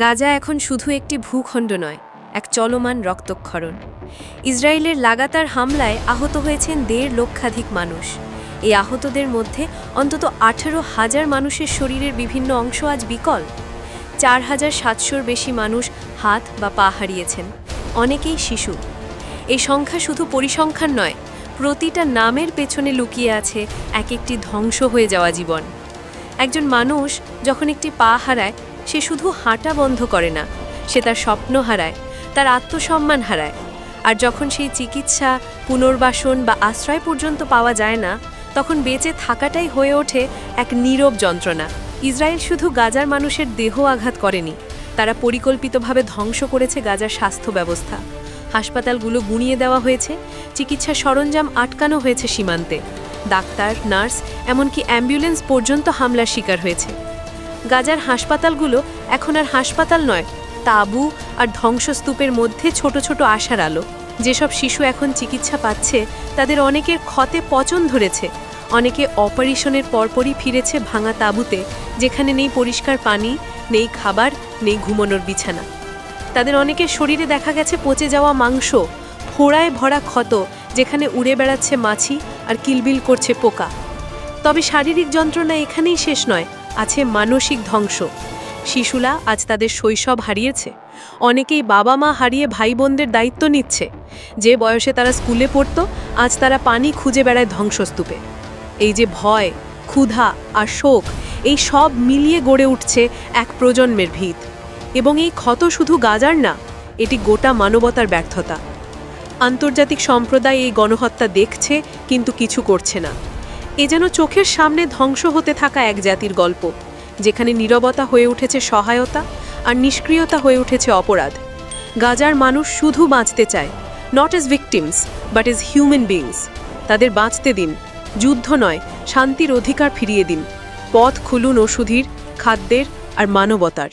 গাজা এখন শুধু একটি ভূখণ্ড নয়, এক চলমান রক্তক্ষরণ। ইসরায়েলের লাগাতার হামলায় আহত হয়েছেন ১.৫ লক্ষাধিক মানুষ। এই আহতদের মধ্যে অন্তত ১৮,০০০ মানুষের শরীরের বিভিন্ন অংশ আজ বিকল। ৪,৭০০-র বেশি মানুষ হাত বা পা হারিয়েছেন, অনেকেই শিশু। এই সংখ্যা শুধু পরিসংখ্যান নয়, প্রতিটা নামের পেছনে লুকিয়ে আছে এক একটি ধ্বংস হয়ে যাওয়া জীবন। একজন মানুষ যখন একটি পা হারায়, সে শুধু হাঁটা বন্ধ করে না, সে তার স্বপ্ন হারায়, তার আত্মসম্মান হারায়। আর যখন সেই চিকিৎসা, পুনর্বাসন বা আশ্রয় পর্যন্ত পাওয়া যায় না, তখন বেঁচে থাকাটাই হয়ে ওঠে এক নীরব যন্ত্রণা। ইসরায়েল শুধু গাজার মানুষের দেহ আঘাত করেনি, তারা পরিকল্পিতভাবে ধ্বংস করেছে গাজার স্বাস্থ্য ব্যবস্থা। হাসপাতালগুলো গুঁড়িয়ে দেওয়া হয়েছে, চিকিৎসা সরঞ্জাম আটকানো হয়েছে সীমান্তে। ডাক্তার, নার্স, এমনকি অ্যাম্বুলেন্স পর্যন্ত হামলার শিকার হয়েছে। গাজার হাসপাতালগুলো এখন আর হাসপাতাল নয়, তাঁবু আর ধ্বংসস্তূপের মধ্যে ছোট ছোট আশার আলো। যেসব শিশু এখন চিকিৎসা পাচ্ছে, তাদের অনেকের ক্ষতে পচন ধরেছে, অনেকে অপারেশনের পরপরই ফিরেছে ভাঙা তাঁবুতে, যেখানে নেই পরিষ্কার পানি, নেই খাবার, নেই ঘুমানোর বিছানা। তাদের অনেকের শরীরে দেখা গেছে পচে যাওয়া মাংস, ফোড়ায় ভরা ক্ষত, যেখানে উড়ে বেড়াচ্ছে মাছি আর কিলবিল করছে পোকা। তবে শারীরিক যন্ত্রণা এখানেই শেষ নয়, আছে মানসিক ধ্বংস। শিশুরা আজ তাদের শৈশব হারিয়েছে, অনেকেই বাবা মা হারিয়ে ভাই বোনদের দায়িত্ব নিচ্ছে। যে বয়সে তারা স্কুলে পড়ত, আজ তারা পানি খুঁজে বেড়ায় ধ্বংসস্তূপে। এই যে ভয়, ক্ষুধা আর শোক, এই সব মিলিয়ে গড়ে উঠছে এক প্রজন্মের ভিত। এবং এই ক্ষত শুধু গাজার না, এটি গোটা মানবতার ব্যর্থতা। আন্তর্জাতিক সম্প্রদায় এই গণহত্যা দেখছে, কিন্তু কিছু করছে না। এ যেন চোখের সামনে ধ্বংস হতে থাকা এক জাতির গল্প, যেখানে নীরবতা হয়ে উঠেছে সহায়তা আর নিষ্ক্রিয়তা হয়ে উঠেছে অপরাধ। গাজার মানুষ শুধু বাঁচতে চায়, not age victims but age human beings. তাদের বাঁচতে দিন, যুদ্ধ নয়, শান্তির অধিকার ফিরিয়ে দিন। পথ খুলুন ওষুধের, খাদ্যের আর মানবতার।